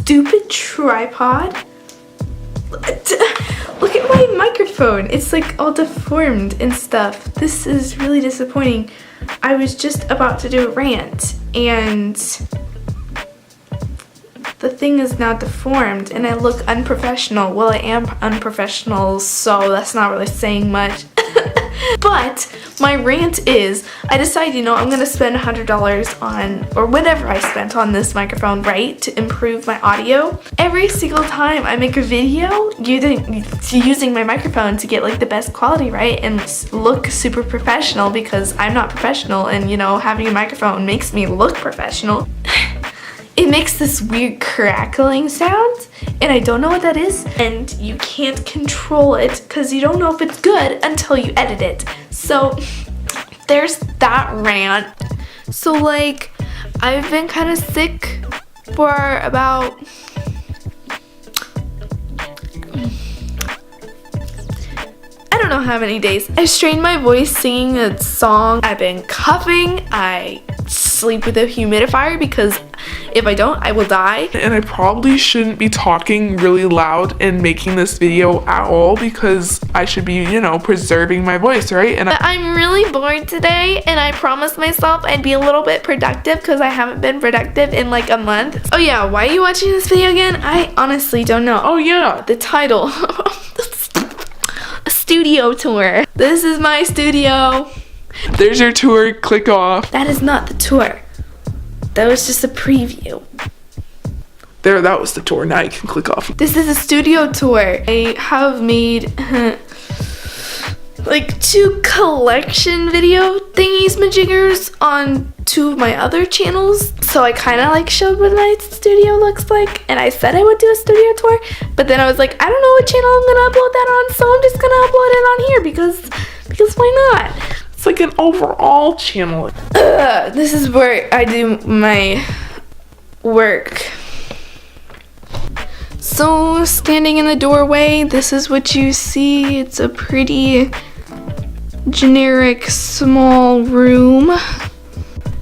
stupid tripod. Look at my microphone. It's like all deformed and stuff. This is really disappointing. I was just about to do a rant and the thing is now deformed and I look unprofessional. Well, I am unprofessional, so that's not really saying much. But my rant is, I decided, you know, I'm gonna spend $100 on, or whatever I spent on this microphone, right, to improve my audio. Every single time I make a video using my microphone to get like the best quality, right, and look super professional, because I'm not professional, and you know, having a microphone makes me look professional. It makes this weird crackling sound, and I don't know what that is, and you can't control it because you don't know if it's good until you edit it. So there's that rant. So like, I've been kind of sick for about I don't know how many days. I strained my voice singing a song. I've been coughing. I sleep with a humidifier because if I don't, I will die. And I probably shouldn't be talking really loud and making this video at all because I should be, you know, preserving my voice, right? And I'm really bored today, and I promised myself I'd be a little bit productive because I haven't been productive in like a month. Oh yeah, why are you watching this video again? I honestly don't know. Oh yeah, the title. A studio tour. This is my studio. There's your tour, click off. That is not the tour. That was just a preview. There, that was the tour. Now you can click off. This is a studio tour. I have made like 2 collection video thingies majiggers on 2 of my other channels. So I kind of like showed what my studio looks like, and I said I would do a studio tour, but then I was like, I don't know what channel I'm gonna upload that on, so I'm just gonna upload it on here because why not? It's like an overall channel. This is where I do my work. So, standing in the doorway, this is what you see. It's a pretty generic small room.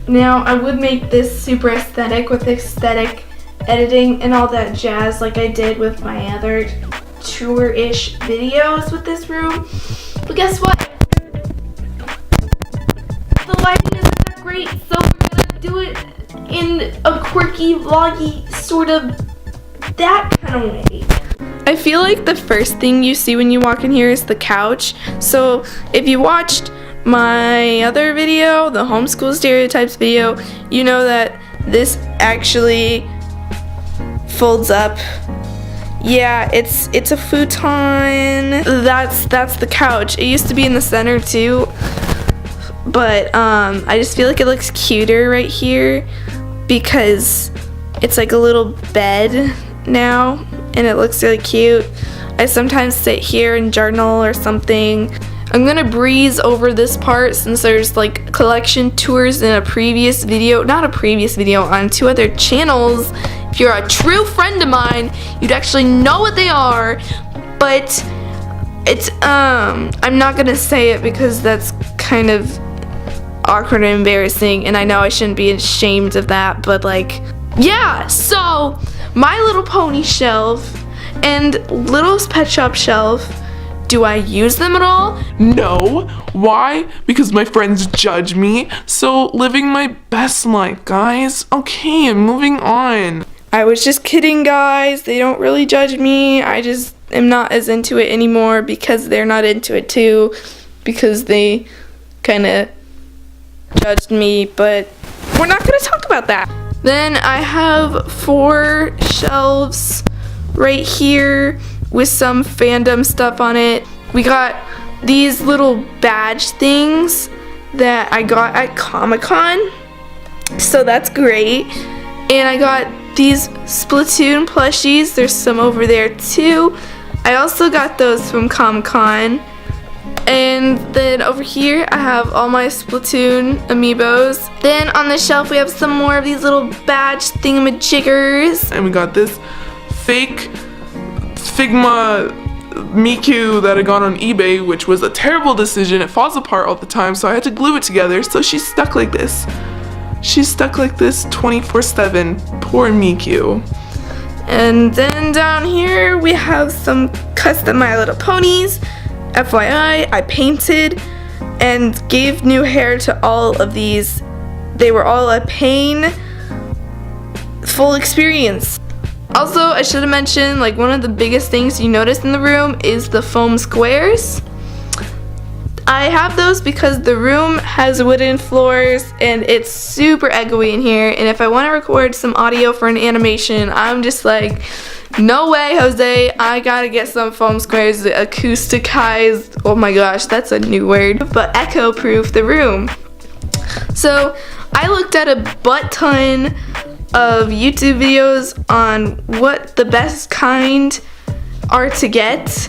Now, I would make this super aesthetic with aesthetic editing and all that jazz like I did with my other tour-ish videos with this room. But guess what? The lighting isn't that great, so we're gonna do it in a quirky, vloggy, sort of that kind of way. I feel like the first thing you see when you walk in here is the couch. So if you watched my other video, the homeschool stereotypes video, you know that this actually folds up. Yeah, it's a futon. That's the couch. It used to be in the center too. But I just feel like it looks cuter right here because it's like a little bed now and it looks really cute. I sometimes sit here and journal or something. I'm gonna breeze over this part since there's like collection tours in a previous video, not a previous video, on 2 other channels. If you're a true friend of mine, you'd actually know what they are, but it's I'm not gonna say it because that's kind of awkward and embarrassing, and I know I shouldn't be ashamed of that, but like, yeah. So My Little Pony shelf and Little's Pet Shop shelf, do I use them at all? No. Why? Because my friends judge me. So living my best life, guys. Okay, I'm moving on. I was just kidding, guys. They don't really judge me. I just am not as into it anymore because they're not into it too, because they kind of judged me, but we're not going to talk about that. Then I have 4 shelves right here with some fandom stuff on it. We got these little badge things that I got at Comic-Con, so that's great. And I got these Splatoon plushies. There's some over there too. I also got those from Comic-Con. And then over here I have all my Splatoon amiibos. Then on the shelf we have some more of these little badge thingamajiggers. And we got this fake Figma Miku that I got on eBay, which was a terrible decision. It falls apart all the time, so I had to glue it together. So she's stuck like this. She's stuck like this 24/7. Poor Miku. And then down here we have some custom My Little Ponies. FYI, I painted and gave new hair to all of these. They were all a painful experience. Also, I should have mentioned, like, one of the biggest things you notice in the room is the foam squares. I have those because the room has wooden floors and it's super echoey in here, and if I want to record some audio for an animation, I'm just like, no way, Jose, I gotta get some foam squares, acousticize, oh my gosh, that's a new word, but echo proof the room. So I looked at a butt ton of YouTube videos on what the best kind are to get,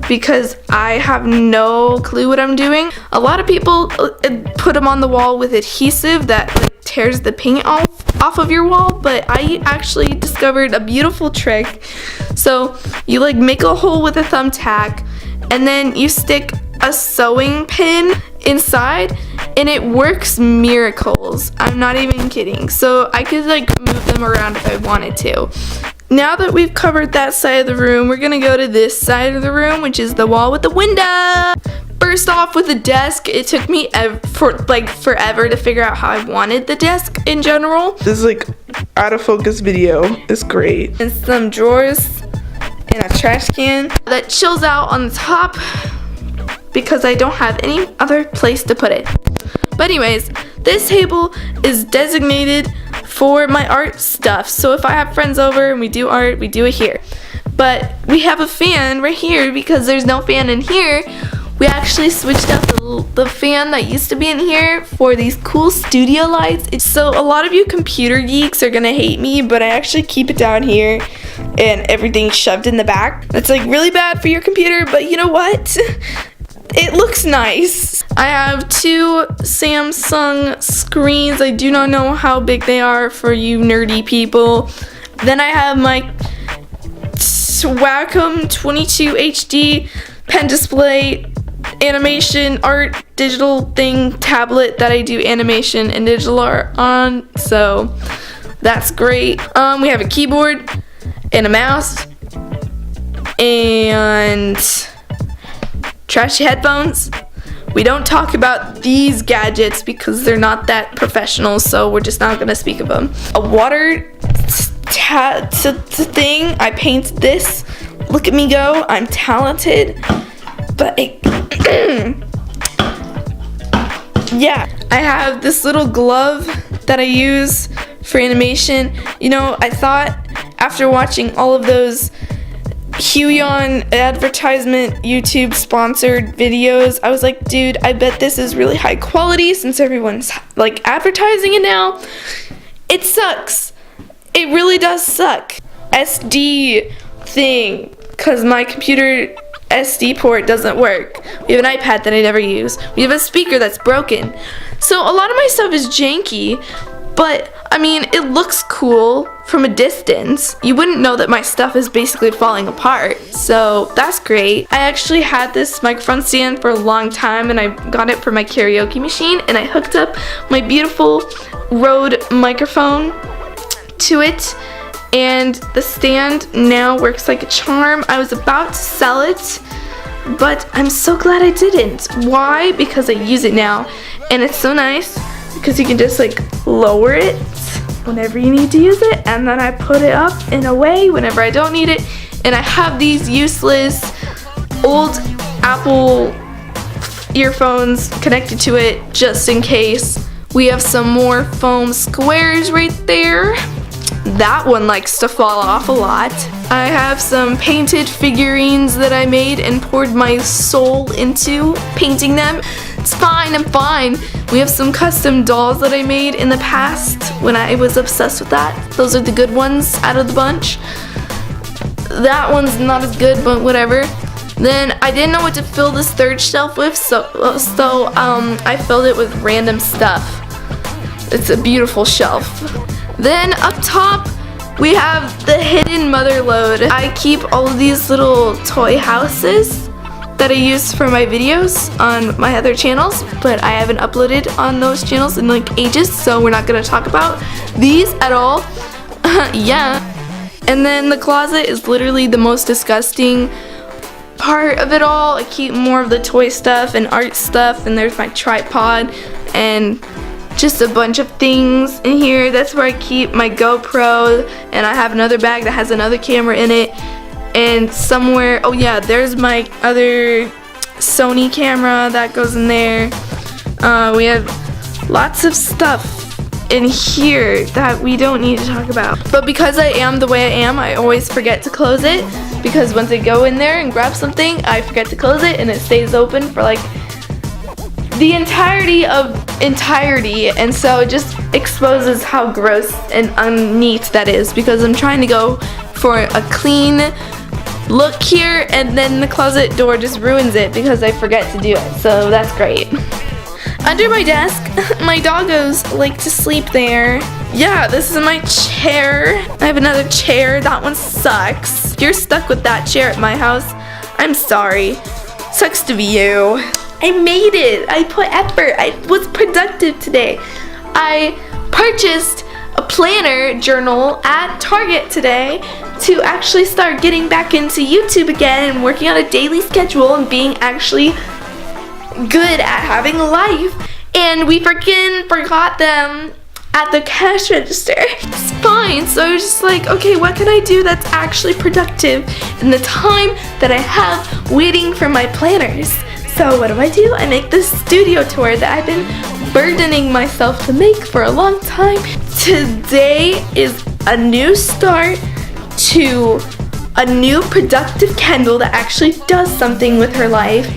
because I have no clue what I'm doing. A lot of people put them on the wall with adhesive that like tears the paint off of your wall, but I actually discovered a beautiful trick. So you like make a hole with a thumbtack and then you stick a sewing pin inside and it works miracles. I'm not even kidding. So I could like move them around if I wanted to. Now that we've covered that side of the room, we're gonna go to this side of the room, which is the wall with the window. First off, with the desk, it took me forever to figure out how I wanted the desk in general. This like out of focus video is great. And some drawers and a trash can that chills out on the top because I don't have any other place to put it. But anyways, this table is designated for my art stuff. So if I have friends over and we do art, we do it here. But we have a fan right here because there's no fan in here. We actually switched out the fan that used to be in here for these cool studio lights. So a lot of you computer geeks are gonna hate me, but I actually keep it down here and everything's shoved in the back. That's like really bad for your computer, but you know what? It looks nice. I have two Samsung screens. I do not know how big they are for you nerdy people. Then I have my Wacom 22 HD pen display animation art digital thing tablet that I do animation and digital art on. So that's great. We have a keyboard and a mouse and trashy headphones. We don't talk about these gadgets because they're not that professional, so we're just not gonna speak of them. A water thing. I paint this. Look at me go. I'm talented. But yeah, I have this little glove that I use for animation. You know, I thought after watching all of those Huion advertisement YouTube sponsored videos, I was like, dude, I bet this is really high quality since everyone's like advertising it now. It sucks. It really does suck. SD thing, because my computer SD port doesn't work. We have an iPad that I never use. We have a speaker that's broken. So a lot of my stuff is janky, but I mean, it looks cool from a distance. You wouldn't know that my stuff is basically falling apart, so that's great. I actually had this microphone stand for a long time and I got it for my karaoke machine, and I hooked up my beautiful Rode microphone to it, and the stand now works like a charm. I was about to sell it, but I'm so glad I didn't. Why? Because I use it now, and it's so nice because you can just like lower it whenever you need to use it, and then I put it up in a way whenever I don't need it. And I have these useless old Apple earphones connected to it just in case. We have some more foam squares right there. That one likes to fall off a lot. I have some painted figurines that I made and poured my soul into painting them. It's fine, I'm fine. We have some custom dolls that I made in the past when I was obsessed with that. Those are the good ones out of the bunch. That one's not as good, but whatever. Then I didn't know what to fill this third shelf with, so I filled it with random stuff. It's a beautiful shelf. Then up top, we have the hidden mother load. I keep all of these little toy houses that I use for my videos on my other channels, but I haven't uploaded on those channels in like ages, so we're not gonna talk about these at all. Yeah. And then the closet is literally the most disgusting part of it all. I keep more of the toy stuff and art stuff, and there's my tripod and just a bunch of things in here. That's where I keep my GoPro, and I have another bag that has another camera in it. And somewhere, oh yeah, there's my other Sony camera that goes in there. We have lots of stuff in here that we don't need to talk about. But because I am the way I am, I always forget to close it, because once I go in there and grab something, I forget to close it and it stays open for like the entirety, and so it just exposes how gross and unneat that is, because I'm trying to go for a clean look here, and then the closet door just ruins it because I forget to do it. So that's great. Under my desk, my doggos like to sleep there. Yeah, this is my chair. I have another chair. That one sucks. You're stuck with that chair at my house. I'm sorry. Sucks to be you. I made it. I put effort. I was productive today. I purchased a planner journal at Target today to actually start getting back into YouTube again and working on a daily schedule and being actually good at having a life. And we freaking forgot them at the cash register. It's fine. So I was just like, okay, what can I do that's actually productive in the time that I have waiting for my planners? So what do? I make this studio tour that I've been burdening myself to make for a long time. Today is a new start to a new productive Kendall that actually does something with her life.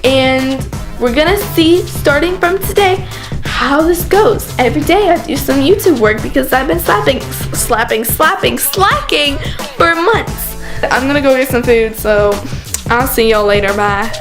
And we're gonna see, starting from today, how this goes. Every day I do some YouTube work because I've been slacking for months. I'm gonna go get some food, so I'll see y'all later. Bye.